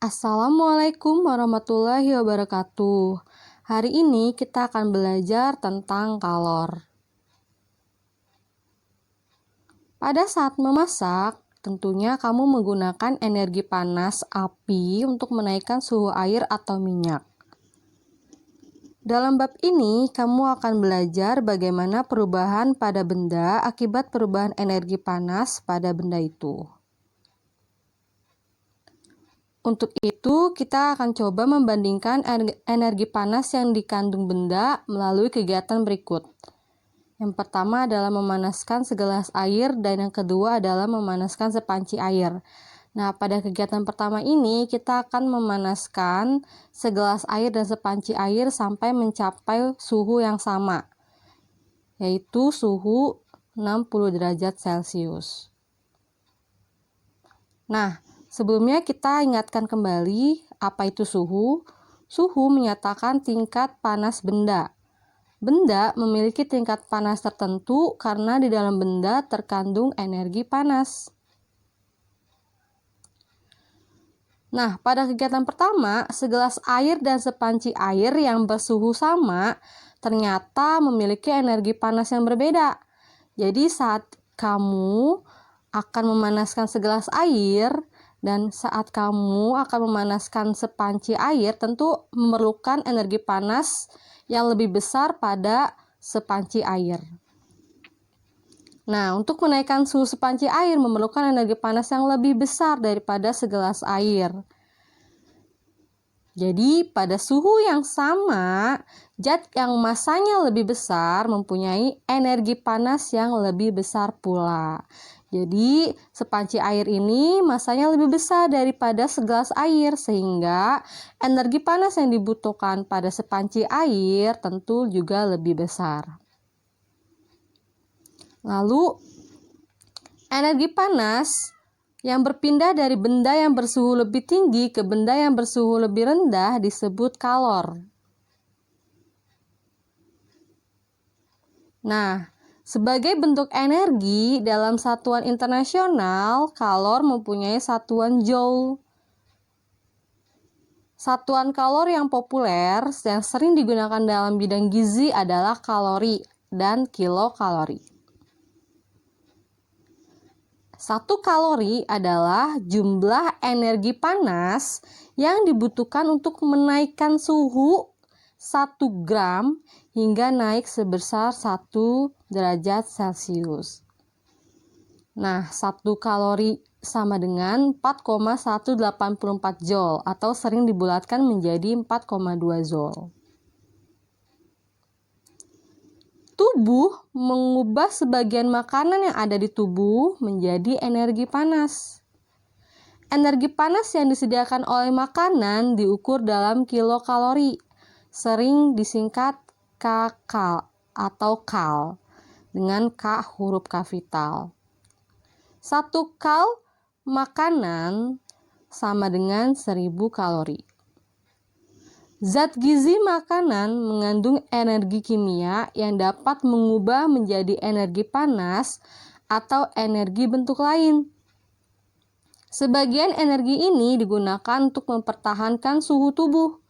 Assalamualaikum warahmatullahi wabarakatuh. Hari ini kita akan belajar tentang kalor. Pada saat memasak, tentunya kamu menggunakan energi panas api untuk menaikkan suhu air atau minyak. Dalam bab ini, kamu akan belajar bagaimana perubahan pada benda akibat perubahan energi panas pada benda itu. Untuk itu, kita akan coba membandingkan energi panas yang dikandung benda melalui kegiatan berikut. Yang pertama adalah memanaskan segelas air dan yang kedua adalah memanaskan sepanci air. Nah, pada kegiatan pertama ini kita akan memanaskan segelas air dan sepanci air sampai mencapai suhu yang sama, yaitu suhu 60 derajat Celcius. Nah, sebelumnya kita ingatkan kembali apa itu suhu. Suhu menyatakan tingkat panas benda. Benda memiliki tingkat panas tertentu karena di dalam benda terkandung energi panas. Nah, pada kegiatan pertama, segelas air dan sepanci air yang bersuhu sama ternyata memiliki energi panas yang berbeda. Jadi saat kamu akan memanaskan segelas air dan saat kamu akan memanaskan sepanci air, tentu memerlukan energi panas yang lebih besar pada sepanci air. Nah, untuk menaikkan suhu sepanci air memerlukan energi panas yang lebih besar daripada segelas air. Jadi, pada suhu yang sama, zat yang masanya lebih besar mempunyai energi panas yang lebih besar pula. Jadi, sepanci air ini masanya lebih besar daripada segelas air, sehingga energi panas yang dibutuhkan pada sepanci air tentu juga lebih besar. Lalu, energi panas yang berpindah dari benda yang bersuhu lebih tinggi ke benda yang bersuhu lebih rendah disebut kalor. Nah, sebagai bentuk energi dalam satuan internasional, kalor mempunyai satuan joule. Satuan kalor yang populer yang sering digunakan dalam bidang gizi adalah kalori dan kilokalori. 1 kalori adalah jumlah energi panas yang dibutuhkan untuk menaikkan suhu 1 gram hingga naik sebesar 1 derajat Celcius. Nah, 1 kalori sama dengan 4,184 joule atau sering dibulatkan menjadi 4,2 joule. Tubuh mengubah sebagian makanan yang ada di tubuh menjadi energi panas. Energi panas yang disediakan oleh makanan diukur dalam kilokalori, sering disingkat kcal atau kal dengan K huruf kapital. 1 kal makanan sama dengan 1000 kalori. Zat gizi makanan mengandung energi kimia yang dapat mengubah menjadi energi panas atau energi bentuk lain. Sebagian energi ini digunakan untuk mempertahankan suhu tubuh.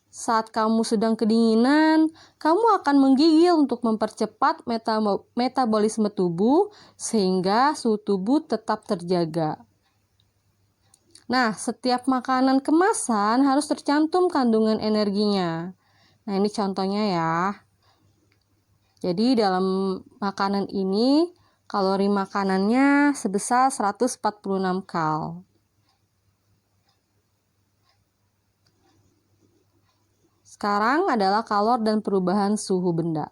Saat kamu sedang kedinginan, kamu akan menggigil untuk mempercepat metabolisme tubuh sehingga suhu tubuh tetap terjaga. Nah, setiap makanan kemasan harus tercantum kandungan energinya. Nah, ini contohnya ya. Jadi dalam makanan ini, kalori makanannya sebesar 146 kal. Sekarang adalah kalor dan perubahan suhu benda.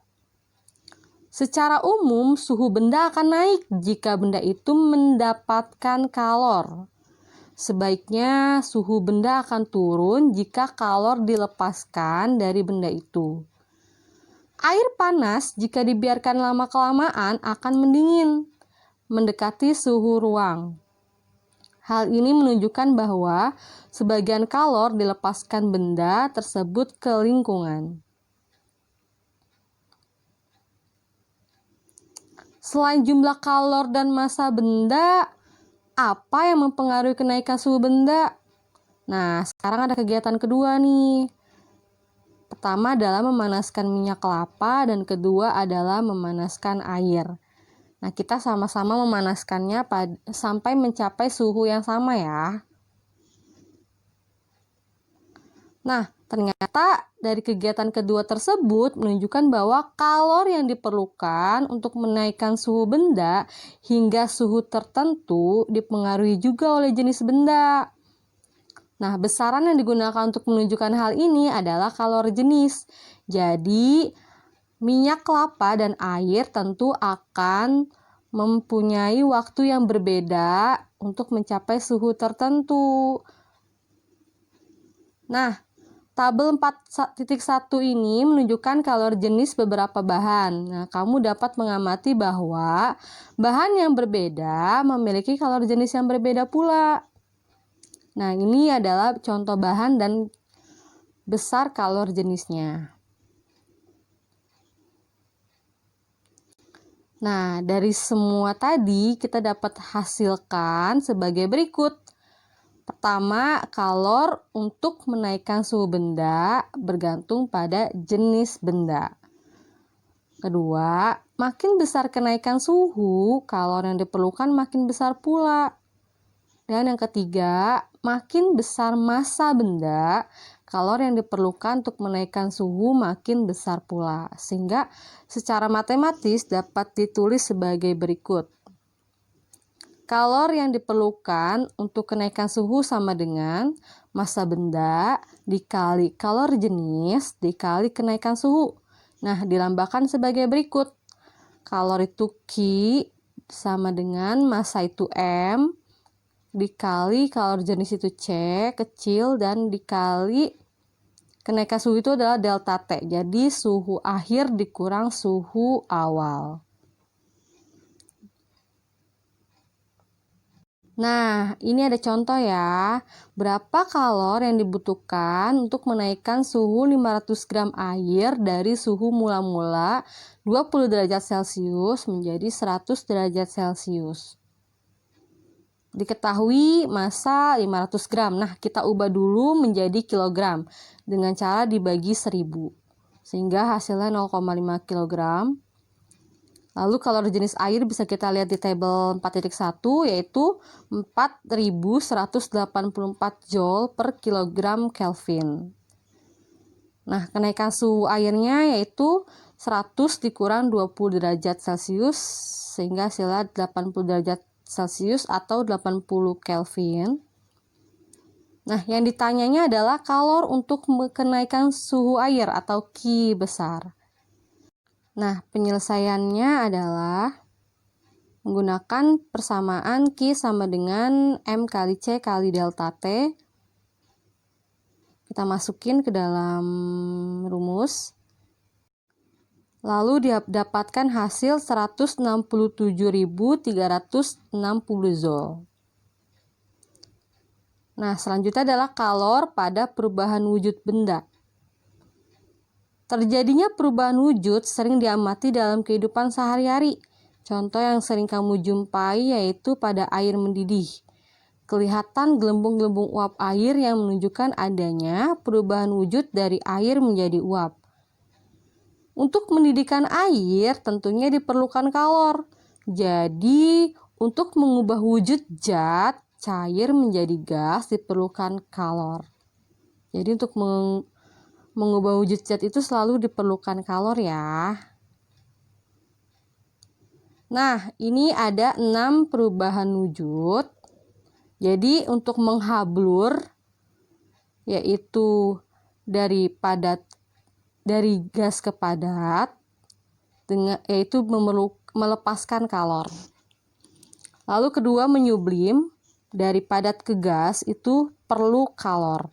Secara umum, suhu benda akan naik jika benda itu mendapatkan kalor. Sebaiknya suhu benda akan turun jika kalor dilepaskan dari benda itu. Air panas jika dibiarkan lama-kelamaan akan mendingin, mendekati suhu ruang. Hal ini menunjukkan bahwa sebagian kalor dilepaskan benda tersebut ke lingkungan. Selain jumlah kalor dan massa benda, apa yang mempengaruhi kenaikan suhu benda? Nah, sekarang ada kegiatan kedua nih. Pertama adalah memanaskan minyak kelapa dan kedua adalah memanaskan air. Nah, kita sama-sama memanaskannya sampai mencapai suhu yang sama ya. Nah, ternyata dari kegiatan kedua tersebut menunjukkan bahwa kalor yang diperlukan untuk menaikkan suhu benda hingga suhu tertentu dipengaruhi juga oleh jenis benda. Nah, besaran yang digunakan untuk menunjukkan hal ini adalah kalor jenis. Jadi, minyak kelapa dan air tentu akan mempunyai waktu yang berbeda untuk mencapai suhu tertentu. Nah, tabel 4.1 ini menunjukkan kalor jenis beberapa bahan. Nah, kamu dapat mengamati bahwa bahan yang berbeda memiliki kalor jenis yang berbeda pula. Nah, ini adalah contoh bahan dan besar kalor jenisnya. Nah, dari semua tadi kita dapat hasilkan sebagai berikut. Pertama, kalor untuk menaikkan suhu benda bergantung pada jenis benda. Kedua, makin besar kenaikan suhu, kalor yang diperlukan makin besar pula. Dan yang ketiga, makin besar massa benda, kalor yang diperlukan untuk menaikkan suhu makin besar pula. Sehingga secara matematis dapat ditulis sebagai berikut. Kalor yang diperlukan untuk kenaikan suhu sama dengan massa benda dikali kalor jenis dikali kenaikan suhu. Nah, dilambangkan sebagai berikut. Kalor itu Q sama dengan massa itu M dikali kalor jenis itu C kecil dan dikali kenaikan suhu itu adalah delta T. Jadi suhu akhir dikurang suhu awal. Nah, ini ada contoh ya. Berapa kalor yang dibutuhkan untuk menaikkan suhu 500 gram air dari suhu mula-mula 20 derajat Celcius menjadi 100 derajat Celcius. Diketahui massa 500 gram. Nah, kita ubah dulu menjadi kilogram dengan cara dibagi 1000. Sehingga hasilnya 0,5 kilogram. Lalu kalor jenis air bisa kita lihat di tabel 4.1 yaitu 4184 Joule per kilogram Kelvin. Nah, kenaikan suhu airnya yaitu 100 dikurang 20 derajat Celcius sehingga hasilnya 80 derajat Celcius atau 80 Kelvin. Nah, yang ditanyanya adalah kalor untuk kenaikan suhu air atau Q besar. Nah, penyelesaiannya adalah menggunakan persamaan Q sama dengan M kali C kali delta T. Kita masukin ke dalam rumus. Lalu didapatkan hasil 167.360 Joule. Nah, selanjutnya adalah kalor pada perubahan wujud benda. Terjadinya perubahan wujud sering diamati dalam kehidupan sehari-hari. Contoh yang sering kamu jumpai yaitu pada air mendidih. Kelihatan gelembung-gelembung uap air yang menunjukkan adanya perubahan wujud dari air menjadi uap. Untuk mendidihkan air tentunya diperlukan kalor. Jadi, untuk mengubah wujud zat cair menjadi gas diperlukan kalor. Jadi untuk mengubah wujud zat itu selalu diperlukan kalor ya. Nah, ini ada 6 perubahan wujud. Jadi untuk menghablur yaitu dari gas ke padat yaitu melepaskan kalor. Lalu kedua menyublim dari padat ke gas itu perlu kalor.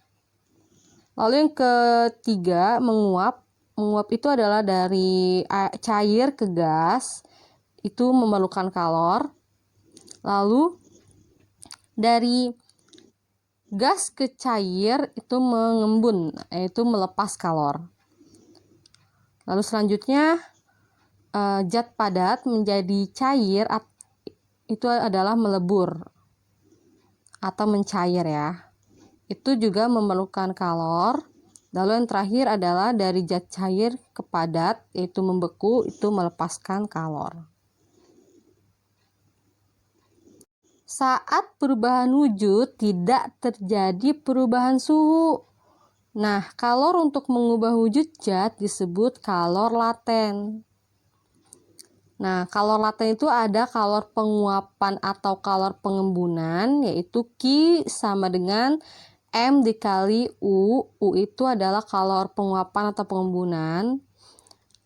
Lalu yang ketiga menguap. Menguap itu adalah dari cair ke gas, itu memerlukan kalor. Lalu dari gas ke cair itu mengembun, yaitu melepas kalor. Lalu selanjutnya zat padat menjadi cair, itu adalah melebur atau mencair ya. itu juga memerlukan kalor. Lalu yang terakhir adalah dari zat cair ke padat, yaitu membeku, itu melepaskan kalor. Saat perubahan wujud tidak terjadi perubahan suhu. Nah, kalor untuk mengubah wujud zat disebut kalor laten. Nah, kalor laten itu ada kalor penguapan atau kalor pengembunan, yaitu Q sama dengan M dikali U. U itu adalah kalor penguapan atau pengembunan.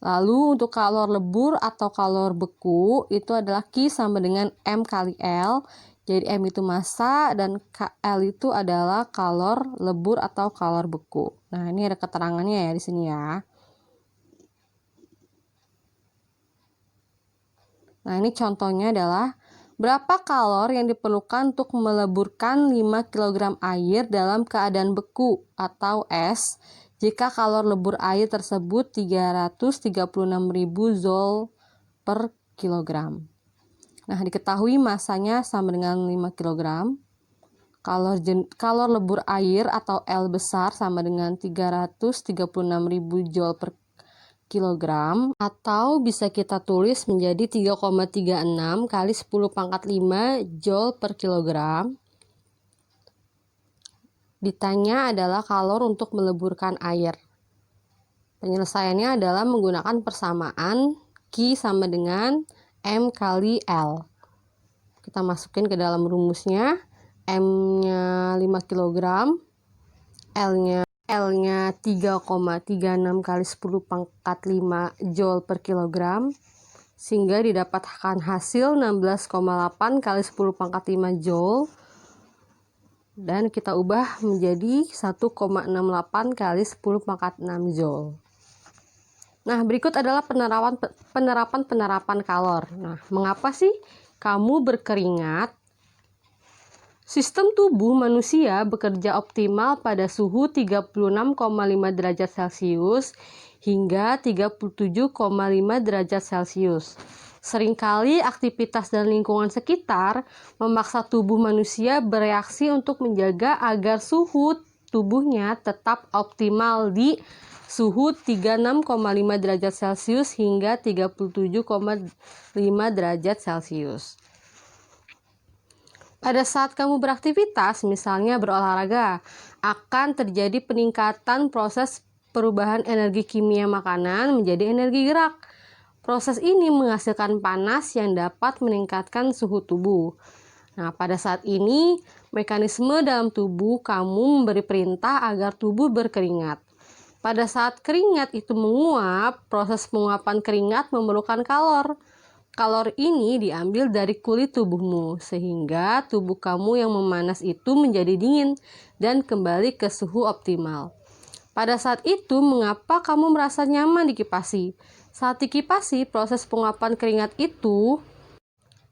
Lalu untuk kalor lebur atau kalor beku itu adalah Q sama dengan M kali L. Jadi M itu massa dan L itu adalah kalor lebur atau kalor beku. Nah, ini ada keterangannya ya di sini ya. Nah, ini contohnya adalah berapa kalor yang diperlukan untuk meleburkan 5 kg air dalam keadaan beku atau es jika kalor lebur air tersebut 336.000 Joule per kilogram. Nah, diketahui masanya sama dengan 5 kg. Kalor lebur air atau L besar sama dengan 336.000 Joule per kilogram, atau bisa kita tulis menjadi 3,36 kali 10 pangkat 5 Joule per kilogram. Ditanya adalah kalor untuk meleburkan air. Penyelesaiannya adalah menggunakan persamaan Q sama dengan M kali L. Kita masukin ke dalam rumusnya. M-nya 5 kg, L-nya 3,36 kali 10 pangkat 5 Joule per kilogram, sehingga didapatkan hasil 16,8 kali 10 pangkat 5 Joule, dan kita ubah menjadi 1,68 kali 10 pangkat 6 Joule. Nah, berikut adalah penerapan kalor. Nah, mengapa sih kamu berkeringat? Sistem tubuh manusia bekerja optimal pada suhu 36,5 derajat Celcius hingga 37,5 derajat Celcius. Seringkali aktivitas dan lingkungan sekitar memaksa tubuh manusia bereaksi untuk menjaga agar suhu tubuhnya tetap optimal di suhu 36,5 derajat Celcius hingga 37,5 derajat Celcius. Pada saat kamu beraktivitas, misalnya berolahraga, akan terjadi peningkatan proses perubahan energi kimia makanan menjadi energi gerak. Proses ini menghasilkan panas yang dapat meningkatkan suhu tubuh. Nah, pada saat ini, mekanisme dalam tubuh kamu memberi perintah agar tubuh berkeringat. Pada saat keringat itu menguap, proses penguapan keringat memerlukan kalor. Kalor ini diambil dari kulit tubuhmu, sehingga tubuh kamu yang memanas itu menjadi dingin dan kembali ke suhu optimal. Pada saat itu, mengapa kamu merasa nyaman dikipasi? Saat dikipasi, proses penguapan keringat itu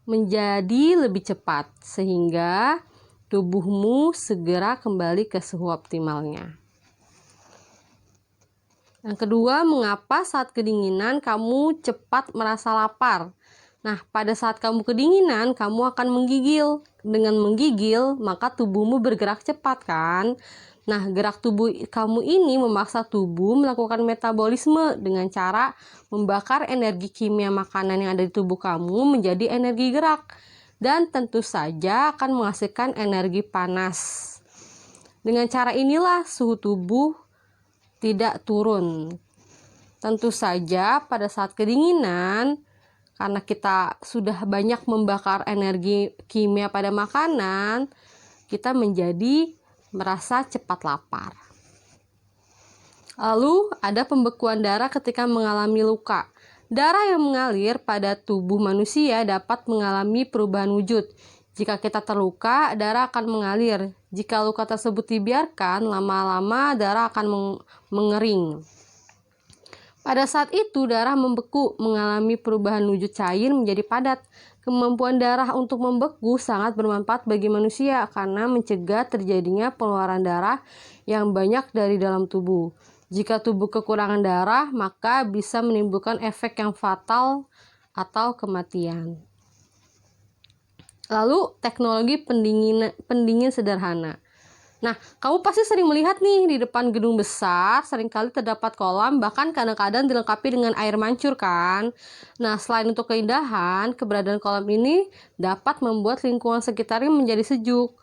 menjadi lebih cepat, sehingga tubuhmu segera kembali ke suhu optimalnya. Yang kedua, mengapa saat kedinginan kamu cepat merasa lapar? Nah, pada saat kamu kedinginan, kamu akan menggigil. Dengan menggigil, maka tubuhmu bergerak cepat kan? Nah, gerak tubuh kamu ini memaksa tubuh melakukan metabolisme dengan cara membakar energi kimia makanan yang ada di tubuh kamu menjadi energi gerak. Dan tentu saja akan menghasilkan energi panas. Dengan cara inilah suhu tubuh tidak turun. Tentu saja pada saat kedinginan, karena kita sudah banyak membakar energi kimia pada makanan, kita menjadi merasa cepat lapar. Lalu ada pembekuan darah ketika mengalami luka. Darah yang mengalir pada tubuh manusia dapat mengalami perubahan wujud. Jika kita terluka, darah akan mengalir. Jika luka tersebut dibiarkan, lama-lama darah akan mengering. Pada saat itu, darah membeku, mengalami perubahan wujud cair menjadi padat. Kemampuan darah untuk membeku sangat bermanfaat bagi manusia karena mencegah terjadinya pengeluaran darah yang banyak dari dalam tubuh. Jika tubuh kekurangan darah, maka bisa menimbulkan efek yang fatal atau kematian. Lalu, teknologi pendingin sederhana. Nah, kamu pasti sering melihat nih di depan gedung besar, seringkali terdapat kolam, bahkan kadang-kadang dilengkapi dengan air mancur kan. Nah, selain untuk keindahan, keberadaan kolam ini dapat membuat lingkungan sekitarnya menjadi sejuk.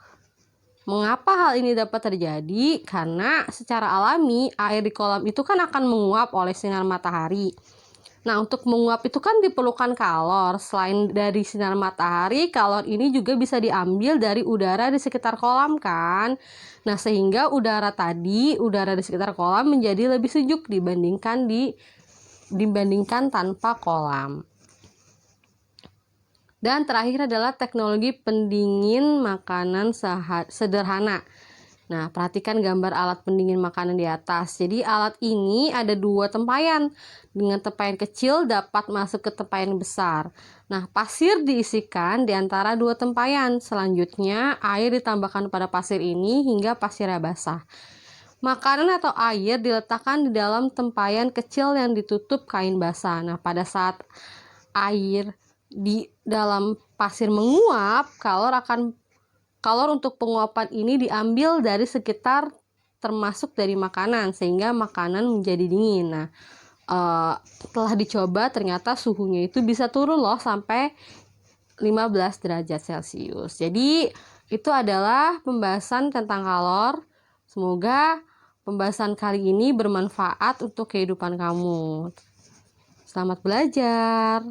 Mengapa hal ini dapat terjadi? Karena secara alami air di kolam itu kan akan menguap oleh sinar matahari. Nah, untuk menguap itu kan diperlukan kalor. Selain dari sinar matahari, kalor ini juga bisa diambil dari udara di sekitar kolam kan. Nah, sehingga udara di sekitar kolam menjadi lebih sejuk dibandingkan tanpa kolam. Dan terakhir adalah teknologi pendingin makanan sederhana. Nah, perhatikan gambar alat pendingin makanan di atas. Jadi alat ini ada dua tempayan. Dengan tempayan kecil dapat masuk ke tempayan besar. Nah, pasir diisikan di antara dua tempayan. Selanjutnya, air ditambahkan pada pasir ini hingga pasirnya basah. Makanan atau air diletakkan di dalam tempayan kecil yang ditutup kain basah. Nah, pada saat air di dalam pasir menguap, kalor untuk penguapan ini diambil dari sekitar termasuk dari makanan sehingga makanan menjadi dingin. Nah, setelah dicoba ternyata suhunya itu bisa turun loh sampai 15 derajat Celcius. Jadi itu adalah pembahasan tentang kalor. Semoga pembahasan kali ini bermanfaat untuk kehidupan kamu. Selamat belajar.